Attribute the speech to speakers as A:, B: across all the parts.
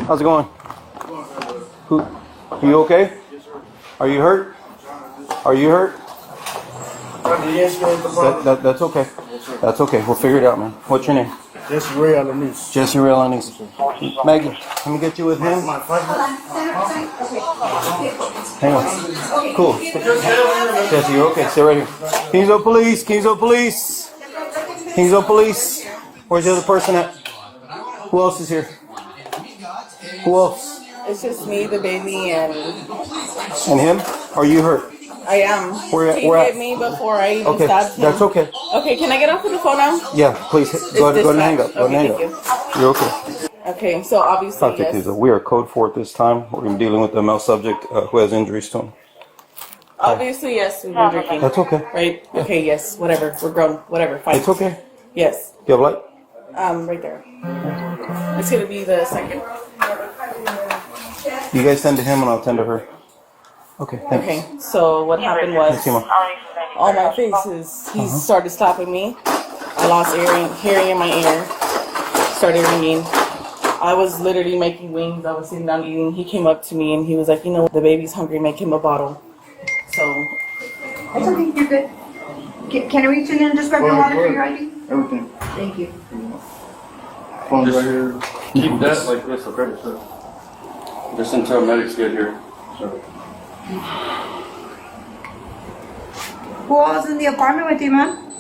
A: How's it going? Who? Are you okay? Are you hurt? Are you hurt? That's okay. That's okay. We'll figure it out, man. What's your name?
B: Jesse Ray Alanis.
A: Jesse Ray Alanis. Maggie, let me get you with him. Hang on. Cool. Jesse, you're okay. Stay right here. Kingsville Police. Kingsville Police. Kingsville Police. Where's the other person at? Who else is here? Who else?
C: It's just me, the baby, and
A: him? Are you hurt?
C: I am. He hit me before I even stabbed him.
A: That's okay.
C: Okay, can I get off of the phone now?
A: Yeah, please. Go ahead and hang up. Go ahead and hang up. You're okay.
C: Okay, so obviously, yes.
A: We are code 4 at this time. We're going to be dealing with a male subject who has injuries to him.
C: Obviously, yes, we've been drinking.
A: That's okay.
C: Right? Yeah. Okay, yes, whatever. We're grown. Whatever, fine.
A: It's okay.
C: Yes.
A: You have a light?
C: Right there. It's going to be the second.
A: You guys tend to him and I'll tend to her. Okay, thanks.
C: Okay, so what happened was, all my faces, he started slapping me. I lost hearing in my ear. Started ringing. I was literally making wings. I was sitting down eating. He came up to me and he was like, you know, the baby's hungry, make him a bottle. So.
D: That's okay, you're good. Can I reach in there and just grab your wallet for your ID?
B: Everything.
D: Thank you.
B: Phone's right here.
E: Keep that like this, okay? Sure. Just until medics get here. Sure.
D: Who all was in the apartment with you, man?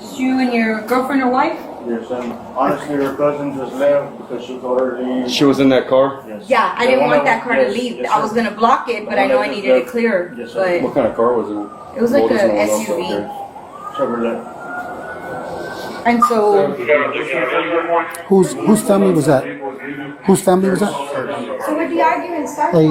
D: Just you and your girlfriend or wife?
B: Yes, and honestly, her cousin just left because she told her to leave.
E: She was in that car?
B: Yes.
D: Yeah, I didn't want that car to leave.
B: Yes,
D: I was gonna block it, but I know I needed it clear.
B: Yes,
D: but
E: What kind of car was it?
D: it was like
E: What
D: a
E: was the
D: SUV.
E: model? Okay.
B: Chevrolet.
D: And so,
F: Whose family was that? Whose family was that?
D: so what the argument started?
F: Hey,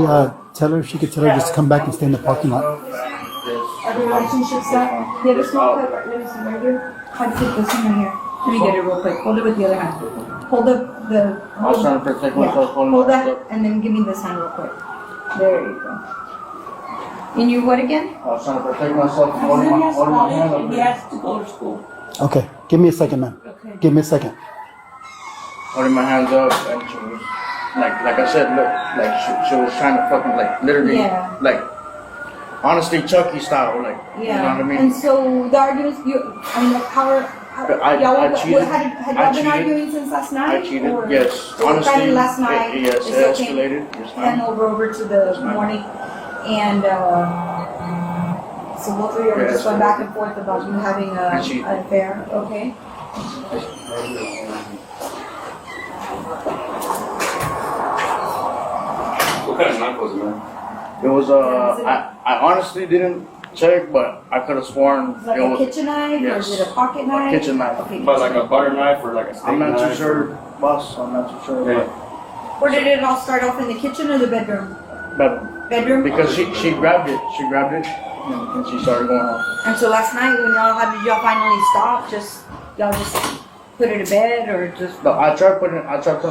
F: tell her if she could tell her just to come back and stay in the parking lot.
D: Are the relationships that? The other small cup, let me see right here. How to take this one right here. Let me get it real quick. Hold it with the other hand. Hold up the.
B: I was trying to protect myself.
D: Hold that and then give me this hand real quick. There you go. And you what again?
B: I was trying to protect myself from holding my hand up.
C: He has to go to school.
F: Okay, give me a second, man.
D: Okay.
F: Give me a second.
B: Holding my hands up, and she was like I said, look, like she was trying to fucking like literally,
D: Yeah.
B: like honestly Chucky style, like
D: Yeah.
B: you know what I mean?
D: And so the arguments, like how
B: But I cheated.
D: had
B: I
D: y'all been
B: cheated.
D: arguing since last night?
B: I cheated.
D: Or
B: Yes,
D: was it
B: honestly,
D: kinda last night.
B: yes,
D: Is
B: it
D: okay?
B: escalated. Yes,
D: And
B: ma'am.
D: over to the morning, and so both of you are just going back and forth about you having
B: I cheated.
D: an affair. Okay.
E: What kind of knife was it, man?
B: It was I honestly didn't check, but I could have sworn
D: Is it like
B: it
D: a
B: was
D: kitchen knife or
B: yes.
D: is it a pocket knife?
B: kitchen knife.
D: Okay.
E: But like a butter knife or like a steak
B: I'm not
E: knife?
B: too sure, boss. I'm not too sure.
E: Okay.
D: Where did it all start off, in the kitchen or the bedroom?
B: But
D: Bedroom.
B: because she grabbed it, and she started going off.
D: And so last night, when how did y'all finally stop? Y'all just put her to bed, or just
B: No, I tried putting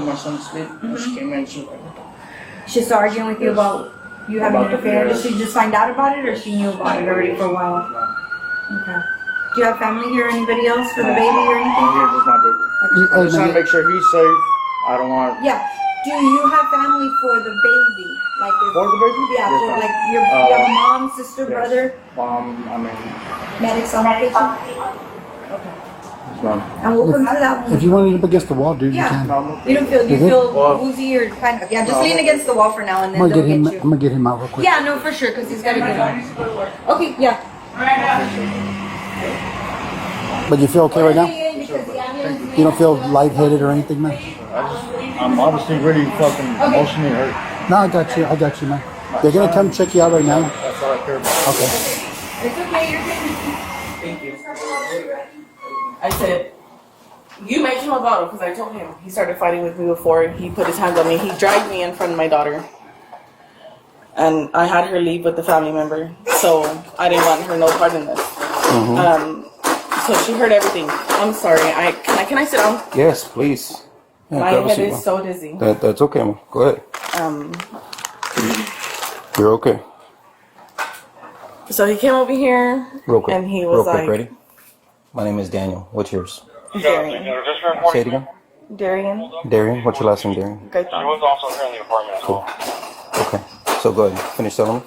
B: my son to sleep, and she came in. She was like,
D: she started arguing with you about you having
B: About
D: an affair?
B: the-
D: Did she just find out about it, or she knew about it already for a while? Okay. Do you have family here, or anybody else for the baby or
B: I'm
D: anything?
B: here, just my baby. I'm just trying to
F: Maggie,
B: make sure he's safe. I don't want
D: Yeah. Do you have family for the baby? Like if,
B: for the baby.
D: yeah,
B: Yes,
D: for
B: ma'am.
D: like you have a mom, sister,
B: Yes.
D: brother,
B: I mean,
D: medics on location. Okay.
B: yes, ma'am.
D: And we'll come to that one.
F: if you want to lean up against the wall, dude,
D: Yeah.
F: you can.
D: You don't feel, do you
F: Mhm.
D: feel
B: Well-
D: woozy or kind of, yeah, just
B: No.
D: lean against the wall for now and
F: I'm
D: then
F: gonna
D: they'll
F: get him.
D: get
F: I'm
D: you.
F: gonna get him out real quick.
D: Yeah, no, for sure, because he's got to get on. Okay, yeah.
F: But you feel okay right now?
D: Because the ambulance
F: You don't feel lightheaded or anything, man?
B: I'm honestly really fucking emotionally hurt.
F: No, I got you, man. They're gonna come check you out right now.
B: That's all I care about.
F: Okay.
D: It's okay, you're good.
C: Thank you. I said, you make him a bottle, because I told him. He started fighting with me before. He put his hands on me. He dragged me in front of my daughter. And I had her leave with the family member. So I didn't want her no part in this. So she heard everything. I'm sorry. Can I sit down?
A: Yes, please. Yeah,
C: My
A: grab a
C: head
A: seat,
C: is
A: man.
C: so dizzy.
A: That's okay, man. Go ahead.
C: Um,
A: You're okay.
C: so he came over here.
A: Real quick.
C: And he was
A: Real quick,
C: like,
A: ready? My name is Daniel. What's yours?
C: Darian.
A: Say it again.
C: Darian.
A: Darian? What's your last name, Darian?
C: Gaitan.
G: She was also here in the apartment as well.
A: Okay. So go ahead. Finish telling me.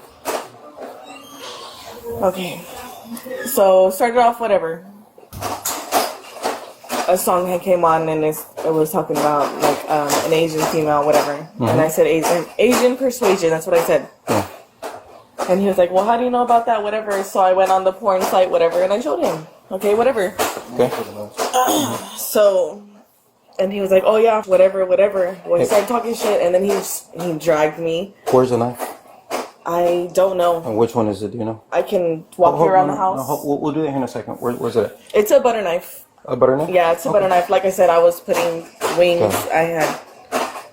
C: Okay. So started off whatever. A song had came on and it was talking about like an Asian female, whatever. And I said Asian persuasion. That's what I said.
A: Yeah.
C: And he was like, well, how do you know about that? Whatever. So I went on the porn site, whatever, and I showed him. Okay, whatever.
A: Okay.
C: So, and he was like, oh yeah, whatever. Well, he started talking shit, and then he dragged me.
A: Where's the knife?
C: I don't know.
A: And which one is it? Do you know?
C: I can walk you around the house.
A: We'll do that here in a second. Where's it at?
C: It's a butter knife.
A: A butter knife?
C: Yeah, it's a butter knife. Like I said, I was putting wings.
A: Okay.
C: I had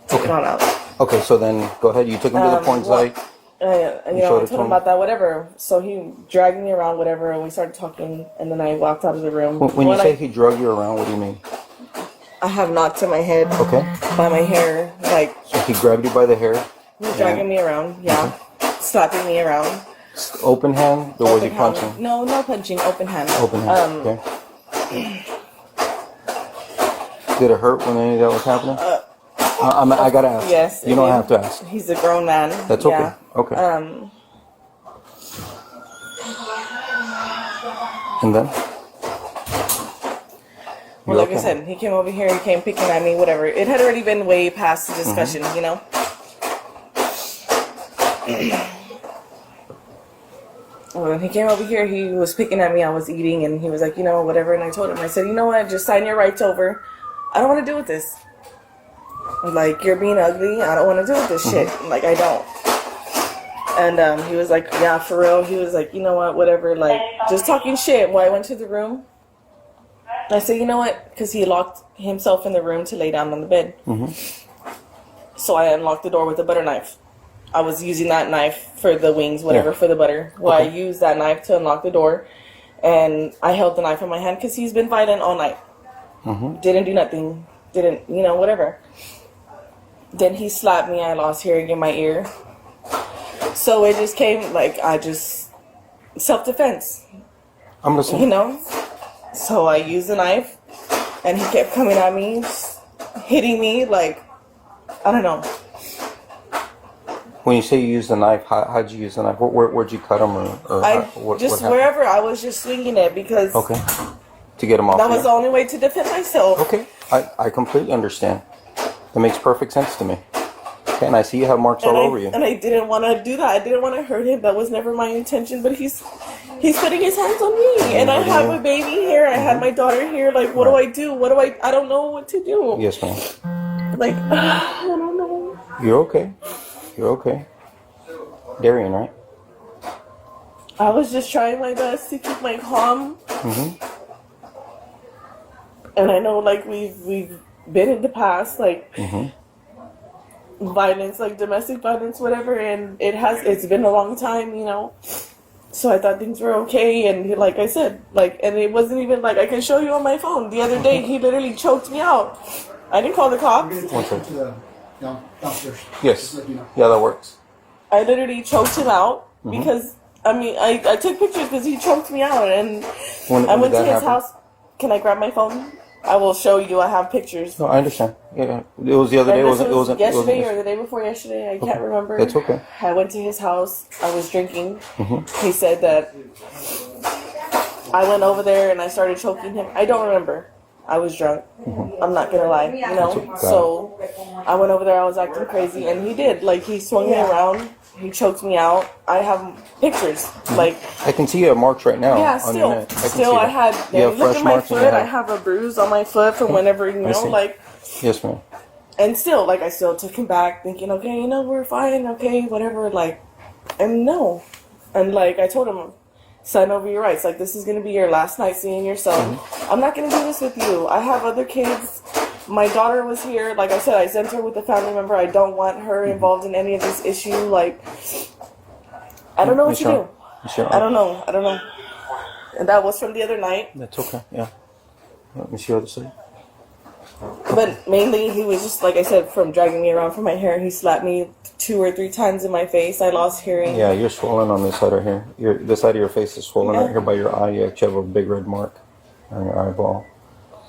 C: taken all out.
A: Okay, so then go ahead. You took him to the porn site.
C: I told him about that, whatever. So he dragged me around, whatever, and we started talking, and then I walked out of the room.
A: When you say he drug you around, what do you mean?
C: I have knots in my head.
A: Okay.
C: By my hair, like.
A: So he grabbed you by the hair.
C: He was dragging me around, yeah. Slapping me around.
A: Open hand, or was he punching?
C: No punching, open hand.
A: Open hand, okay. Did it hurt when any of that was happening? I gotta ask.
C: Yes.
A: You don't have to ask.
C: He's a grown man.
A: That's okay.
C: Yeah.
A: Okay. And then?
C: Well, like I said, he came over here, he came picking at me, whatever. It had already been way past the discussion, you know? When he came over here, he was picking at me, I was eating, and he was like, you know, whatever, and I told him, I said, you know what, just sign your rights over. I don't want to deal with this. Like, you're being ugly, I don't want to deal with this shit. Like, I don't. And he was like, yeah, for real. He was like, you know what, whatever, like, just talking shit. Well, I went to the room. I said, you know what, because he locked himself in the room to lay down on the bed. So I unlocked the door with a butter knife. I was using that knife for the wings, whatever, for the butter. Well, I used that knife to unlock the door. And I held the knife in my hand because he's been violent all night. Didn't do nothing. Didn't, you know, whatever. Then he slapped me. I lost hearing in my ear. So it just came, like, self-defense.
A: I'm listening.
C: You know? So I used the knife, and he kept coming at me, hitting me, like, I don't know.
A: When you say you used the knife, how'd you use the knife? Where'd you cut him, what happened?
C: Wherever, I was just swinging it, because
A: to get him off.
C: That was the only way to defend myself.
A: Okay, I completely understand. That makes perfect sense to me. Okay, and I see you have marks all over you.
C: And I didn't want to do that. I didn't want to hurt him. That was never my intention. But he's putting his hands on me, and I have a baby here. I had my daughter here. Like, what do I do? I don't know what to do.
A: Yes, ma'am.
C: Like, I don't know.
A: You're okay. You're okay. Darian, right?
C: I was just trying my best to keep my calm. And I know, like, we've been in the past, like, violence, like domestic violence, whatever, and it's been a long time, you know. So I thought things were okay, and like I said, like, and it wasn't even like, I can show you on my phone. The other day, he literally choked me out. I didn't call the cops.
F: Downstairs.
A: Yes. Yeah, that works.
C: I literally choked him out because, I mean, I took pictures because he choked me out, and I went to his house. Can I grab my phone? I will show you. I have pictures.
A: No, I understand. Yeah, it was the other day. It wasn't
C: yesterday or the day before yesterday. I can't remember.
A: That's okay.
C: I went to his house. I was drinking. He said that I went over there and I started choking him. I don't remember. I was drunk. I'm not gonna lie, you know. So I went over there. I was acting crazy, and he did. Like, he swung me around. He choked me out. I have pictures. Like,
A: I can see you have marks right now.
C: yeah,
A: on your neck.
C: I had. Look at my foot. I have a bruise on my foot from whenever, you know, like.
A: Yes, ma'am.
C: And still, like, I still took him back, thinking, okay, you know, we're fine, okay, whatever. Like, and no, and like I told him, sign over your rights. Like, this is gonna be your last night seeing your son. I'm not gonna do this with you. I have other kids. My daughter was here. Like I said, I sent her with a family member. I don't want her involved in any of this issue. Like, I don't know what to do. I don't know. And that was from the other night.
A: That's okay. Yeah. Let me see the other side.
C: But mainly, he was just, like I said, from dragging me around for my hair. He slapped me 2 or 3 times in my face. I lost hearing.
A: Yeah, you're swollen on this side right here. This side of your face is swollen right here by your eye. You actually have a big red mark on your eyeball.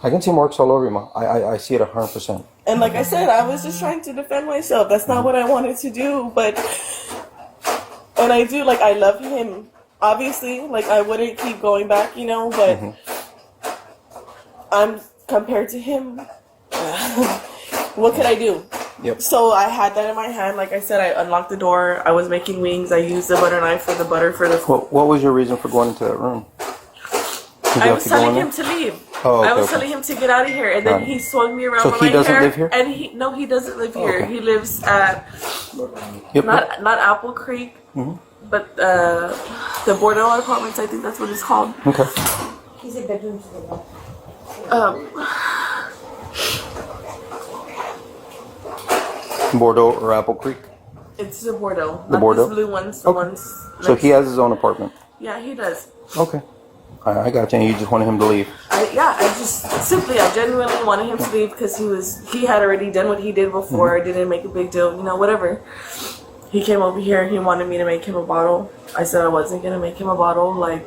A: I can see marks all over you, Ma. I see it 100%.
C: And like I said, I was just trying to defend myself. That's not what I wanted to do, but and I do, like, I love him. Obviously, like, I wouldn't keep going back, you know, but I'm compared to him. What could I do?
A: Yep.
C: So I had that in my hand. Like I said, I unlocked the door. I was making wings. I used the butter knife for the butter for the.
A: What was your reason for going into that room? Did you
C: I
A: have
C: was
A: to go
C: telling
A: in
C: him to leave.
A: Oh, okay,
C: I was
A: okay.
C: telling him to get out of here, and then
A: Got it.
C: he swung me around
A: So
C: by
A: he
C: my
A: doesn't
C: hair.
A: live here?
C: And he doesn't live here.
A: Okay.
C: He lives at
A: Yep.
C: not Apple Creek, but the Bordeaux Apartments. I think that's what it's called.
A: Okay.
D: He said bedrooms.
A: Bordeaux or Apple Creek?
C: It's the Bordeaux.
A: The
C: Not
A: Bordeaux?
C: the blue ones. The
A: Okay.
C: ones.
A: So
C: next-
A: he has his own apartment.
C: Yeah, he does.
A: Okay. I got you. And you just wanted him to leave.
C: I genuinely wanted him to leave because he had already done what he did before. Didn't make a big deal, you know, whatever. He came over here. He wanted me to make him a bottle. I said I wasn't gonna make him a bottle. Like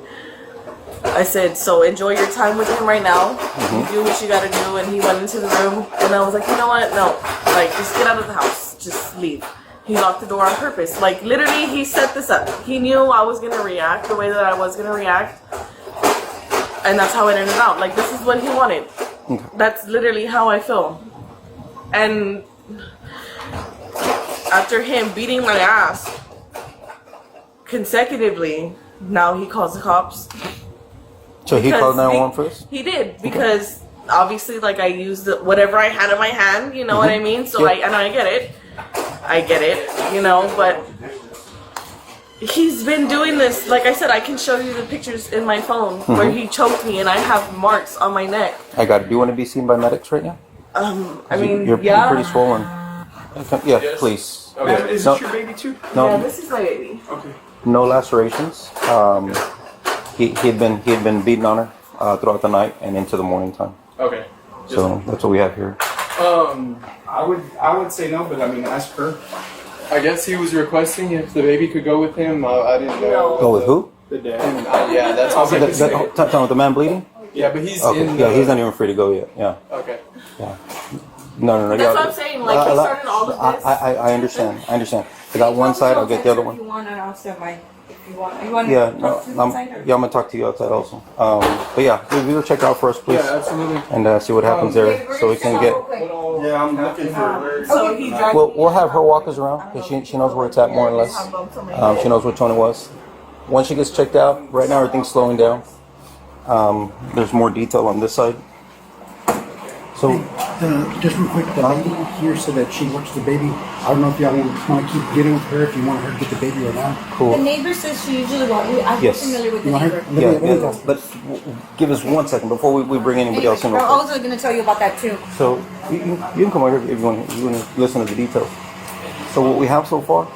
C: I said, so enjoy your time with him right now. You do what you gotta do. And he went into the room, and I was like, you know what? No, like just get out of the house. Just leave. He locked the door on purpose. Like literally, he set this up. He knew I was gonna react the way that I was gonna react. And that's how it ended out. Like, this is what he wanted.
A: Okay.
C: That's literally how I feel. And after him beating my ass consecutively, now he calls the cops.
A: So he called
C: Because
A: 911 for this?
C: He did, because obviously, like, I used whatever I had in my hand, you know what I mean? So,
A: Yep.
C: I get it. I get it, you know, but he's been doing this. Like I said, I can show you the pictures in my phone where he choked me and I have marks on my neck.
A: I got it. Do you want to be seen by medics right now?
C: I mean,
A: You're
C: yeah.
A: pretty swollen. Okay. Yeah, please.
E: Okay.
H: Is
A: No.
H: this your baby too?
A: No,
C: Yeah, this is my baby.
H: Okay.
A: no lacerations. He had been beaten on her throughout the night and into the morning time.
H: Okay.
A: So that's what we have here.
H: I would say no, but I mean, ask her. I guess he was requesting if the baby could go with him. I didn't know.
A: Go with who?
H: The dad. Yeah, that's all.
A: Tell with the man bleeding?
H: Yeah, but he's
A: Okay.
H: in.
A: Yeah, he's not even free to go yet. Yeah.
H: Okay.
A: No.
C: That's
A: yeah.
C: what I'm saying. Like, he started all of this.
A: I understand. I got one side. I'll get the other
D: If
A: one.
D: you want, and I'll step by. If you want. You want
A: Yeah.
D: to
A: No.
D: talk to the inside, or?
A: I'm gonna talk to you outside also. But yeah, we'll check out for us, please,
H: Yeah, absolutely.
A: and see what happens there, so we can get.
H: Yeah, I'm looking for.
C: So he dragged
A: We'll have her walk us around because she knows where it's at more or less. She knows which one it was. Once she gets checked out, right now everything's slowing down. There's more detail on this side. So
F: Just real quick, the lady here said that she watched the baby. I don't know if y'all want to keep getting with her, if you want her to get the baby or not.
D: The
A: cool.
D: neighbor says she usually won't. I'm
A: Yes.
D: familiar with the
F: You want
D: neighbor.
F: her? Let me go.
A: But give us 1 second before we bring anybody else in.
D: Anyway,
A: real
D: I'm
A: quick.
D: also going to tell you about that too.
A: So you can come over here if you want to listen to the details. So what we have so far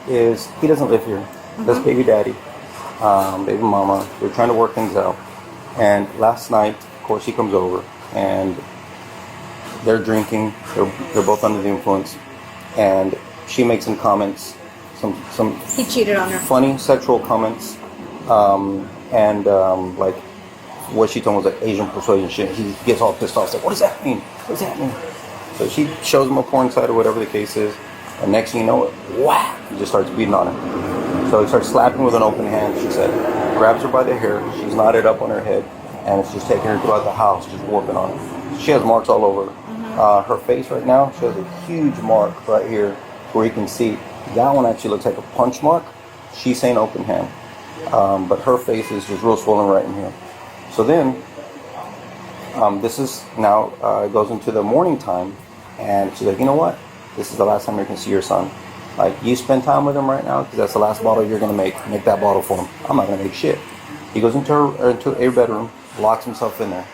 A: is he doesn't live here. That's baby daddy, baby mama. We're trying to work things out. And last night, of course, he comes over and they're drinking. They're both under the influence, and she makes some comments, some
D: He cheated on her.
A: funny sexual comments, like what she told me was like Asian persuasion shit. He gets all pissed off, like, what does that mean? What does that mean? So she shows him a porn site or whatever the case is, and next thing you know, whack, he just starts beating on her. So he starts slapping with an open hand, she said, grabs her by the hair, she's knotted up on her head, and it's just taking her throughout the house, just working on her. She has marks all over her face right now. She has a huge mark right here where you can see. That one actually looks like a punch mark. She's saying open hand. But her face is just real swollen right in here. So then, this is now, it goes into the morning time, and she's like, you know what? This is the last time you're going to see your son. Like, you spend time with him right now, because that's the last bottle you're going to make. Make that bottle for him. I'm not going to make shit. He goes into a bedroom, locks himself in there.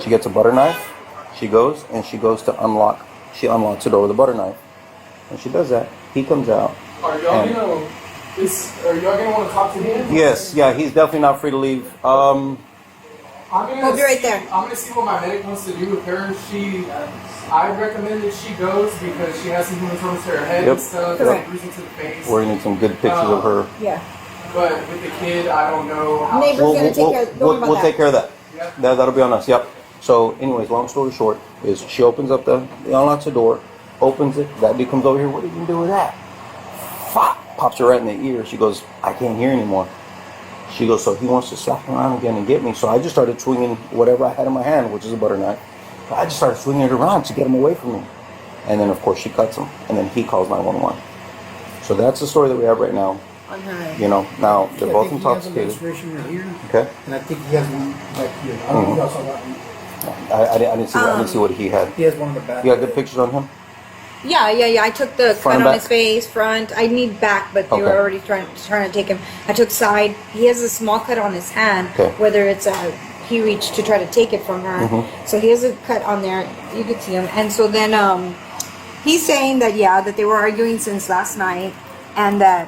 A: She gets a butter knife. She goes to unlock. She unlocks the door with a butter knife. And she does that. He comes out.
H: Are y'all gonna want to talk to him?
A: Yes, yeah, he's definitely not free to leave.
H: I'm gonna
D: We'll be right there.
H: I'm gonna see what my medic wants to do with her. I recommend that she goes because she has some hematomas to her head
A: Yep.
H: and stuff,
D: Correct.
H: bruising to the face.
A: We're gonna need some good pictures of her.
D: Yeah.
H: But with the kid, I don't know how.
D: Neighbor's going to take care. Don't worry about
A: We'll
D: that.
A: take care of that.
H: Yeah.
A: That'll be on us. Yep. So, anyways, long story short is she opens up unlocks the door, opens it. That dude comes over here. What did you do with that? Fuck! Pops her right in the ear. She goes, I can't hear anymore. She goes, so he wants to slap around again and get me. So I just started swinging whatever I had in my hand, which is a butter knife. I just started swinging it around to get him away from me. And then, of course, she cuts him. And then he calls 911. So that's the story that we have right now. You know, now they're both intoxicated. Okay.
F: And I think he has one back here. I don't know if y'all saw that one.
A: I didn't see. I didn't see what he had.
F: He has one in the back.
A: You got good pictures on him?
D: Yeah. I took the
A: Front
D: cut
A: and
D: on
A: back?
D: his face, front. I need back, but they were
A: Okay.
D: already trying to take him. I took side. He has a small cut on his hand.
A: Okay.
D: Whether it's he reached to try to take it from her, so he has a cut on there. You could see him, and so then he's saying that that they were arguing since last night, and that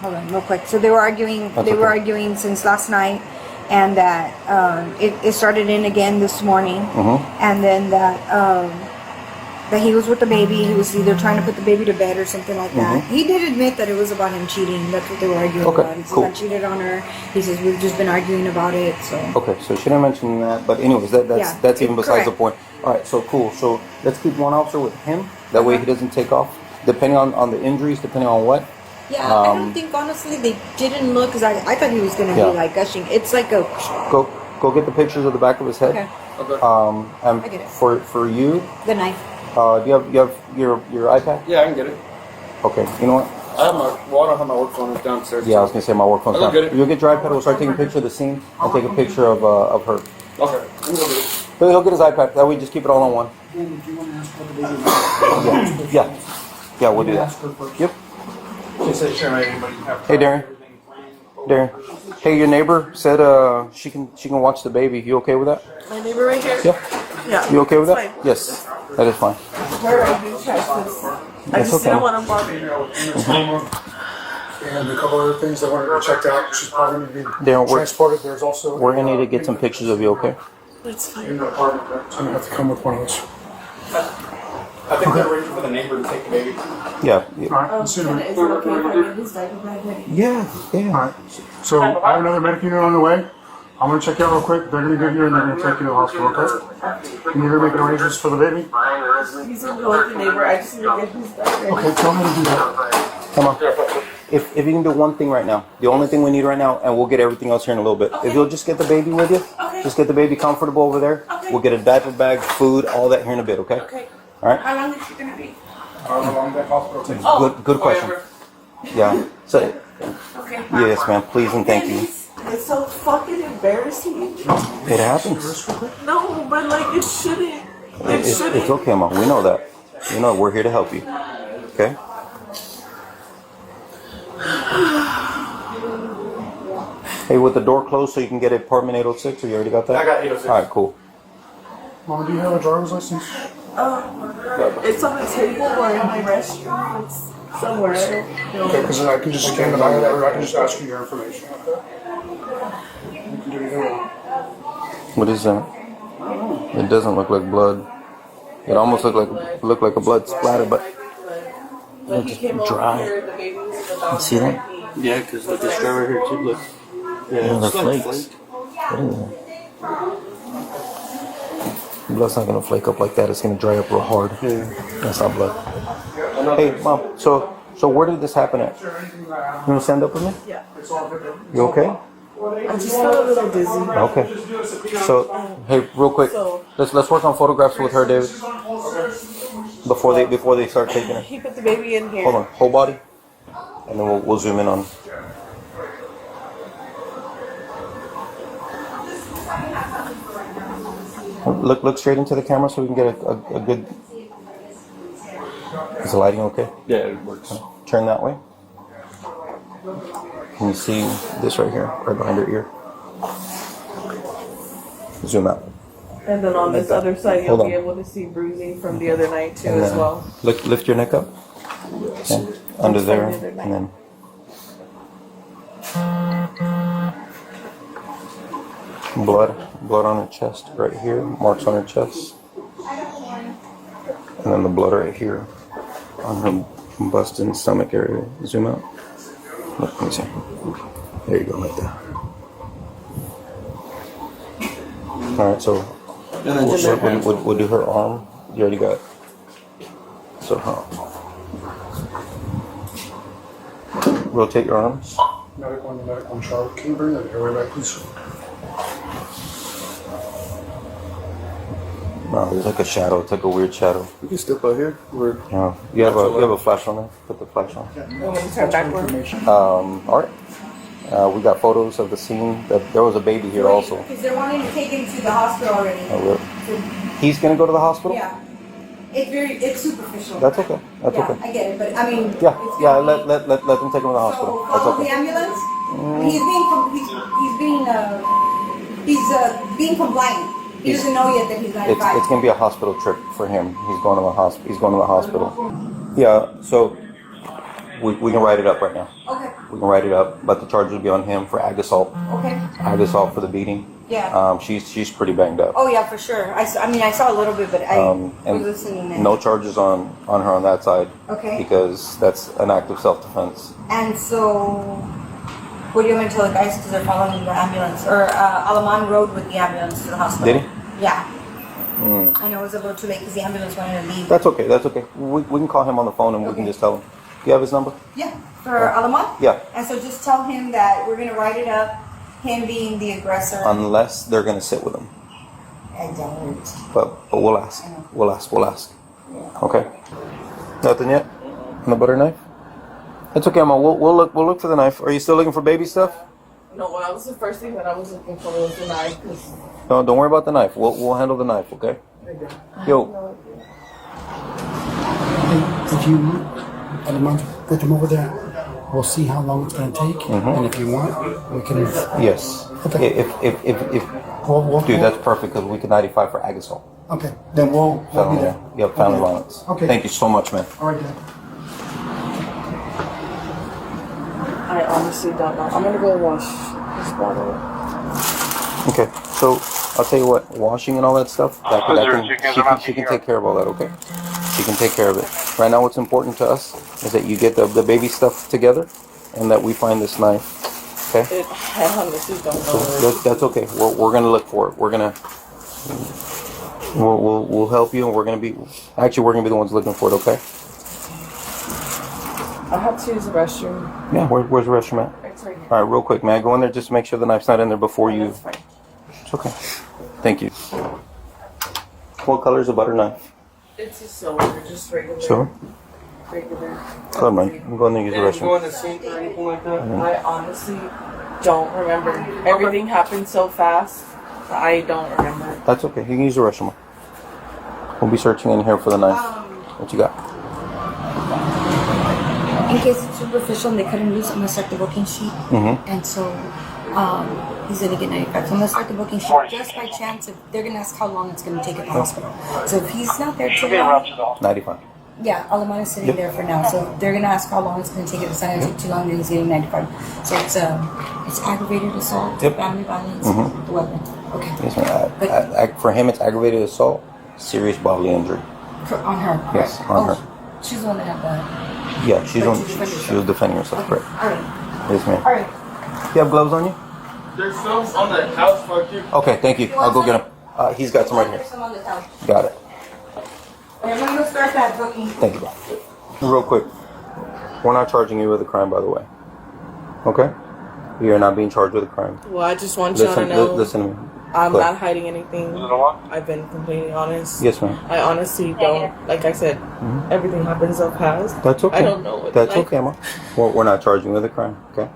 D: hold on real quick. So they were arguing.
A: That's
D: They were
A: okay.
D: arguing since last night, and that it started in again this morning, and then that he was with the baby. He was either trying to put the baby to bed or something like that. He did admit that it was about him cheating. That's what they were arguing
A: Okay,
D: about. He says,
A: cool.
D: I cheated on her. He says, we've just been arguing about it. So
A: Okay, so she didn't mention that, but anyways, that's even besides the point. All right, so cool. So let's keep one officer with him. That way he doesn't take off, depending on the injuries, depending on what.
D: yeah, I don't think, honestly, they didn't look, because I thought he was going to
A: Yeah.
D: be like gushing. It's like a...
A: Go get the pictures of the back of his head.
D: Okay.
A: And
D: I get it.
A: for you,
D: The knife.
A: do you have your iPad?
H: Yeah, I can get it.
A: Okay, you know what?
H: I don't have my work phone. It's downstairs.
A: Yeah, I was gonna say my work phone's
H: I'll
A: down.
H: get it.
A: You'll get your iPad. We'll start taking a picture of the scene and take a picture of her.
H: Okay. I'm gonna get it.
A: But he'll get his iPad. That way, just keep it all on one.
F: Dan, did you want to ask what the baby
A: Yeah, we'll do that.
F: Ask her first.
A: Yep.
H: Just say, sure, anybody have
A: Hey, Darren. Darren. Hey, your neighbor said she can watch the baby. You okay with that?
C: My neighbor right here?
A: Yeah.
C: Yeah.
A: You okay with that?
C: It's fine.
A: Yes. That is fine.
C: Her, I do try because I
A: That's
C: just
A: okay.
C: didn't want to bother her.
F: And a couple other things I wanted to check out. She's probably going to be
A: Darren,
F: transported. There's also
A: We're gonna need to get some pictures of you. Okay.
C: It's fine.
F: in the apartment. I'm going to have to come with one of those.
H: I think they're waiting for the neighbor to take the baby.
A: Yeah.
F: All right.
C: Is it okay if I get his diaper bag ready?
A: Yeah.
F: All right. So I have another medic unit on the way. I'm going to check you out real quick. They're going to get you and they're going to take you to the hospital, okay? Can you hear me making arrangements for the baby?
C: He's gonna go with the neighbor. I just need to get his diaper ready.
F: Okay, tell me to do that.
A: Come on. If you can do one thing right now, the only thing we need right now, and we'll get everything else here in a little bit. If you'll just get the baby with you,
C: Okay.
A: just get the baby comfortable over there.
C: Okay.
A: We'll get a diaper bag, food, all that here in a bit. Okay.
C: Okay.
A: All right.
C: How long is she gonna be?
F: How long that hospital takes?
C: Oh,
A: Good question.
C: forever.
A: Yeah. So
C: Okay.
A: yes, ma'am. Please and thank you.
C: It's so fucking embarrassing.
A: It happens.
C: No, but like it shouldn't. It
A: It's
C: shouldn't.
A: okay, mom. We know that. You know we're here to help you. Okay. Hey, with the door closed so you can get apartment 806, or you already got that?
H: I got 806.
A: All right, cool.
F: Mama, do you have a driver's license?
C: It's on the table or in my restroom. It's somewhere.
F: Okay, because I can just scan the back of that, or I can just ask you your information. Okay? You can do either one.
A: What is that? It doesn't look like blood. It almost looked like a blood splatter, but
C: When he came over
A: dry.
C: here, the baby was in the bathroom.
A: see that?
E: Yeah, because look, this guy right here too. Look. Yeah,
A: the
E: it's like
A: flakes.
E: flake.
A: What is that? Blood's not gonna flake up like that. It's gonna dry up real hard.
E: Yeah.
A: That's not blood. Hey, mom. So where did this happen at? You wanna stand up with me?
C: Yeah.
A: You okay?
C: I just felt a little dizzy.
A: Okay. So hey, real quick, let's work on photographs with her, David. Before they start taking her.
C: He put the baby in here.
A: Hold on, whole body, and then we'll zoom in on. Look straight into the camera so we can get a good. Is the lighting okay?
E: Yeah, it works.
A: Turn that way. Can you see this right here, right behind her ear? Zoom out.
C: And then on this other side,
A: Hold
C: you'll
A: on.
C: be able to see bruising from the other night too
A: And
C: as
A: then
C: well.
A: lift your neck up. Okay. Under there, and then. Blood on her chest right here, marks on her chest, and then the blood right here on her bust and stomach area. Zoom out. Look, let me see. There you go, right there. All right, so
H: And then just
A: We'll do her arm. You already got it. So, rotate your arms.
F: Medical on Charlotte. Can you bring that airway back, please?
A: No, there's like a shadow. It's like a weird shadow.
H: you can step out here. We're
A: Yeah. You have a flash on there. Put the flash on.
C: I'm going to turn backward.
A: All right. We got photos of the scene. There was a baby here also.
D: Because they're wanting to take him to the hospital already.
A: Oh, really? He's gonna go to the hospital.
D: Yeah. It's superficial.
A: That's okay. That's
D: yeah,
A: okay.
D: I get it, but I mean.
A: Yeah.
D: it's
A: Yeah.
D: gonna
A: Let them take him to the hospital.
D: So
A: That's
D: follow
A: okay.
D: the ambulance. He's being compliant. He doesn't know yet that he's 95.
A: It's gonna be a hospital trip for him. He's going to the hospital. He's going to the hospital. Yeah. So we can write it up right now.
D: Okay.
A: We can write it up, but the charge will be on him for ag assault.
D: Okay.
A: Ag assault for the beating.
D: Yeah.
A: She's pretty banged up.
D: Oh yeah, for sure. I saw a little bit, but I was
A: And
D: listening. And,
A: no charges on her on that side.
D: Okay.
A: Because that's an act of self-defense.
D: And so, what do you want me to tell the guys because they're following the ambulance? Or Alaman rode with the ambulance to the hospital.
A: Did he?
D: Yeah. I know it was a little too late because the ambulance wanted to leave.
A: That's okay. That's okay. We can call him on the phone and we can just tell him. Do you have his number?
D: Yeah. For Alaman?
A: Yeah.
D: And so just tell him that we're going to write it up, him being the aggressor.
A: Unless they're gonna sit with him.
D: I don't.
A: But we'll ask. We'll ask. Okay. Nothing yet? On the butter knife? It's okay, Mom. We'll look for the knife. Are you still looking for baby stuff?
C: No, well, that was the first thing that I was looking for was the knife. Cause
A: No, don't worry about the knife. We'll handle the knife, okay? Yo.
F: If you want, at a month, get them over there. We'll see how long it's going to take, and if you want, we can.
A: Yes.
F: Okay.
A: If
F: We'll
A: dude, that's perfect because we can 95 for ag assault.
F: Okay, then we'll be there.
A: Yep, family
F: Okay.
A: violence.
F: Okay.
A: Thank you so much, man.
F: All right, then.
C: I honestly don't know. I'm gonna go wash this bottle.
A: Okay, so I'll tell you what, washing and all that stuff, she can take care of all that, okay? She can take care of it. Right now what's important to us is that you get the baby stuff together and that we find this knife, okay?
C: I honestly don't know.
A: That's okay. We're gonna look for it. We'll help you and we're gonna be the ones looking for it, okay?
C: I have to use the restroom.
A: Yeah, where's the restroom at?
C: It's right here.
A: Alright, real quick, man, go in there just to make sure the knife's not in there before you.
C: That's fine.
A: It's okay. Thank you. What color is the butter knife?
C: It's a silver, just regular.
A: Silver?
C: Regular.
A: Go ahead, man. I'm going to use the
H: and go in
A: restroom.
H: the sink or anything like that.
C: I honestly don't remember. Everything happened so fast. I don't remember.
A: That's okay. You can use the restroom. We'll be searching in here for the knife. What you got?
D: In case it's superficial and they cut him loose, I'm going to start the booking sheet. And so he's going to get 95. So I'm going to start the booking sheet just by chance if they're going to ask how long it's going to take at the hospital. So if he's not there too long,
A: 95.
D: yeah, Alaman is sitting there for now. So they're going to ask how long it's going to take. If it's not going to take too long, then he's getting 95. So it's aggravated assault, family violence, the weapon. Okay.
A: Yes, ma'am. For him, it's aggravated assault, serious bodily injury.
D: On her.
A: Yes, on her.
D: She's the one that had that.
A: Yeah, she was defending herself, correct?
D: All right.
A: Yes, ma'am.
D: All right.
A: You have gloves on you?
H: There's some on the house, fuck you.
A: Okay, thank you. I'll go get them. He's got some right here.
D: There's some on the couch.
A: Got it.
D: I'm going to go start that booking.
A: Thank you, bro. Real quick, we're not charging you with a crime, by the way. Okay? You're not being charged with a crime.
C: Well, I just want y'all to know
A: Listen to me.
C: I'm
A: Go
C: not
A: ahead.
C: hiding anything. I've been completely honest.
A: Yes, ma'am.
C: I honestly don't. Like I said, everything happens so fast.
A: That's okay.
C: I don't know what.
A: That's
C: like,
A: okay, ma. We're not charging you with a crime, okay?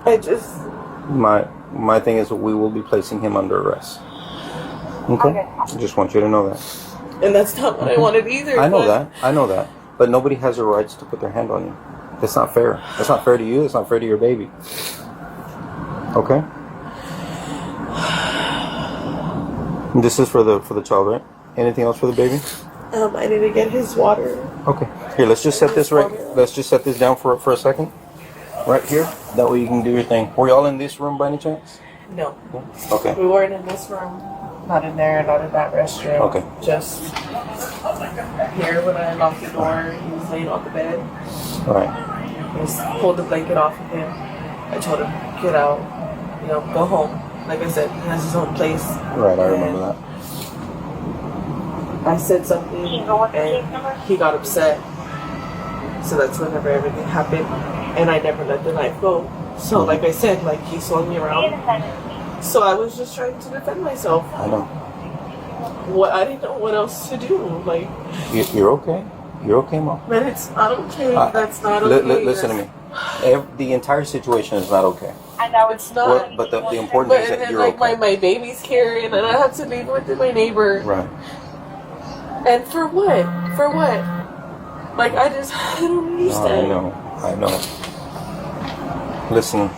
C: I just.
A: My thing is we will be placing him under arrest. Okay? I just want you to know that.
C: And that's not what I wanted either.
A: I know
C: but
A: that. I know that. But nobody has the rights to put their hand on you. That's not fair. That's not fair to you. It's not fair to your baby. Okay? This is for the child, right? Anything else for the baby?
C: I need to get his water.
A: Okay. Here, let's just set this down for a second. Right here. That way you can do your thing. Were y'all in this room by any chance?
C: No.
A: Okay.
C: We weren't in this room. Not in there, not in that restroom.
A: Okay.
C: Just here when I unlocked the door, he was laying on the bed.
A: Alright.
C: I just pulled the blanket off of him. I told him, get out, go home. Like I said, he has his own place.
A: Right, I remember that.
C: I said something and he got upset. So that's whenever everything happened. And I never let the knife go. So like I said, like he swung me around. So I was just trying to defend myself.
A: I know.
C: I didn't know what else to do. Like,
A: You're okay. You're okay, Mom.
C: but it's not okay. That's not okay.
A: Listen to me. The entire situation is not okay.
C: It's not.
A: But the important thing is that you're
C: like
A: okay.
C: my baby's carrying, and I have to leave with my neighbor.
A: Right.
C: And for what? For what? Like I don't understand.
A: No, I know. Listen.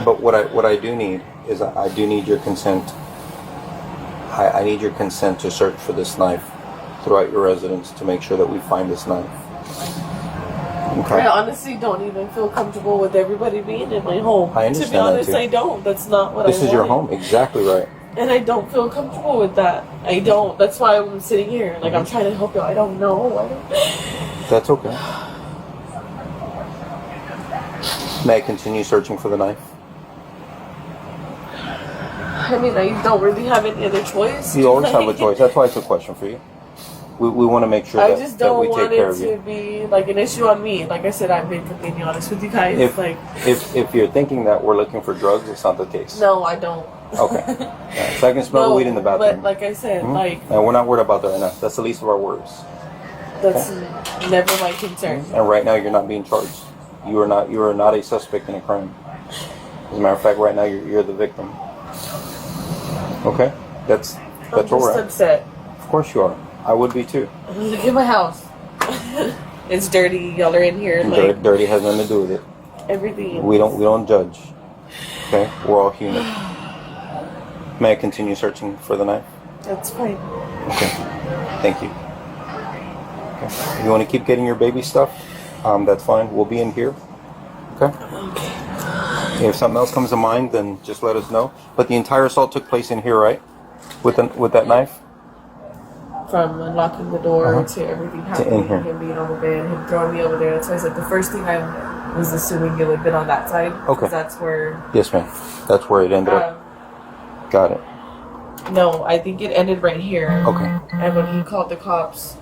A: But what I do need is I do need your consent. I need your consent to search for this knife throughout your residence to make sure that we find this knife. Okay.
C: I honestly don't even feel comfortable with everybody being in my home.
A: I understand
C: to be honest,
A: that too.
C: I don't. That's not what I want.
A: This is your home. Exactly right.
C: And I don't feel comfortable with that. I don't. That's why I'm sitting here. Like, I'm trying to help you. I don't know.
A: That's okay. May I continue searching for the knife?
C: I mean, I don't really have any other choice.
A: You always have a choice. That's why it's a question for you. We want to make sure
C: I
A: that,
C: just
A: that
C: don't
A: we take
C: want
A: care
C: it
A: of you.
C: to be like an issue on me. Like I said, I've been completely honest with you guys.
A: If you're thinking that we're looking for drugs, it's not the case.
C: No, I don't.
A: Okay. Yeah, so I can smell the weed in the bathroom.
C: But like I said,
A: and we're not worried about that right now. That's the least of our worries.
C: that's never my concern.
A: And right now, you're not being charged. You are not a suspect in a crime. As a matter of fact, right now you're the victim. Okay, that's
C: I'm
A: where we're
C: just
A: at.
C: upset.
A: Of course you are. I would be too.
C: Look at my house. It's dirty. Y'all are in here. Like
A: Dirty has nothing to do with it.
C: everything.
A: We don't judge. Okay, we're all human. May I continue searching for the knife?
C: That's fine.
A: Okay. Thank you. Okay. If you want to keep getting your baby stuff, that's fine. We'll be in here. Okay? If something else comes to mind, then just let us know. But the entire assault took place in here, right? With that knife?
C: From unlocking the door to everything happening,
A: in here.
C: him being on the bed, him throwing me over there. That's why I said the first thing I was assuming it would have been on that side.
A: Okay.
C: That's where.
A: Yes, ma'am. That's where it ended up. Got it.
C: No, I think it ended right here.
A: Okay.
C: And when he called the cops,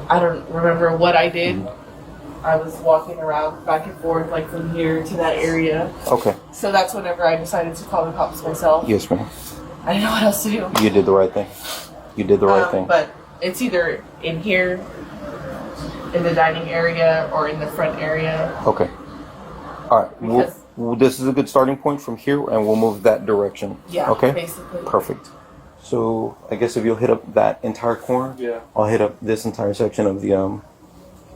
C: I don't remember what I did. I was walking around back and forth, like from here to that area.
A: Okay.
C: So that's whenever I decided to call the cops myself.
A: Yes, ma'am.
C: I didn't know what else to do.
A: You did the right thing. You did the right thing.
C: But it's either in here, in the dining area, or in the front area.
A: Okay. All right. This is a good starting point from here, and we'll move that direction.
C: Yeah.
A: Okay.
C: Basically.
A: Perfect. So I guess if you'll hit up that entire corner,
H: Yeah.
A: I'll hit up this entire section of the
H: So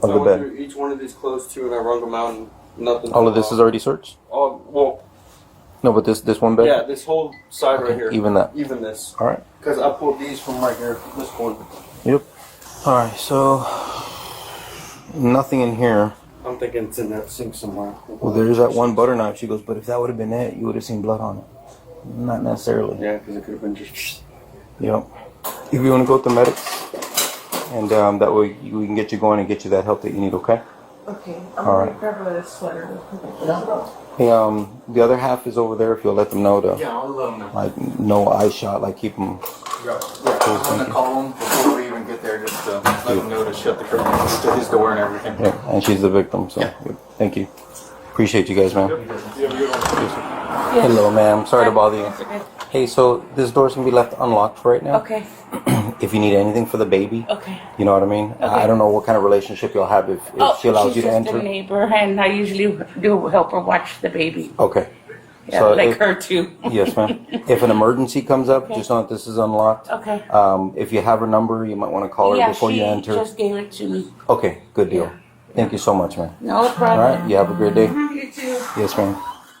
H: I
A: the
H: went
A: bed.
H: through each one of these clothes too, and I wrung them out, and nothing.
A: All of this is already searched.
H: Oh well,
A: No, but this one bed.
H: yeah, this whole side right here.
A: Even that.
H: Even this.
A: All right.
H: Because I pulled these from right here, this one.
A: Yep. All right. So nothing in here.
H: I'm thinking it's in that sink somewhere.
A: Well, there's that one butter knife. She goes, but if that would have been it, you would have seen blood on it. Not necessarily.
H: Yeah, because it could have been just.
A: Yep. If you want to go with the medics, and that way we can get you going and get you that help that you need. Okay.
C: Okay. I'm
A: All
C: gonna
A: right.
C: grab a sweater.
A: Hey, the other half is over there. If you'll let them know to,
H: Yeah, I'll let them know.
A: like, no eye shot, like keep them.
H: Yeah, I'm going to call him before we even get there just to let him know to shut the curtains to his door and everything.
A: Yeah, and she's the victim. So, good. Thank you. Appreciate you guys, man. Hello, ma'am. Sorry to bother you. Hey, so this door's gonna be left unlocked right now.
C: Okay.
A: If you need anything for the baby,
C: Okay.
A: you know what I mean. I don't know what kind of relationship you'll have if she allows you to
I: she's just
A: enter.
I: a neighbor, and I usually do help her watch the baby.
A: Okay.
I: Yeah,
A: So
I: like
A: if-
I: her too.
A: Yes, ma'am. If an emergency comes up, just know that this is unlocked.
I: Okay.
A: If you have her number, you might want to call her
I: Yeah,
A: before
I: she
A: you enter.
I: just gave it to me.
A: Okay, good deal. Thank you so much, man.
I: No
A: All
I: problem.
A: right, you have a great day.
I: You too.
A: Yes, ma'am.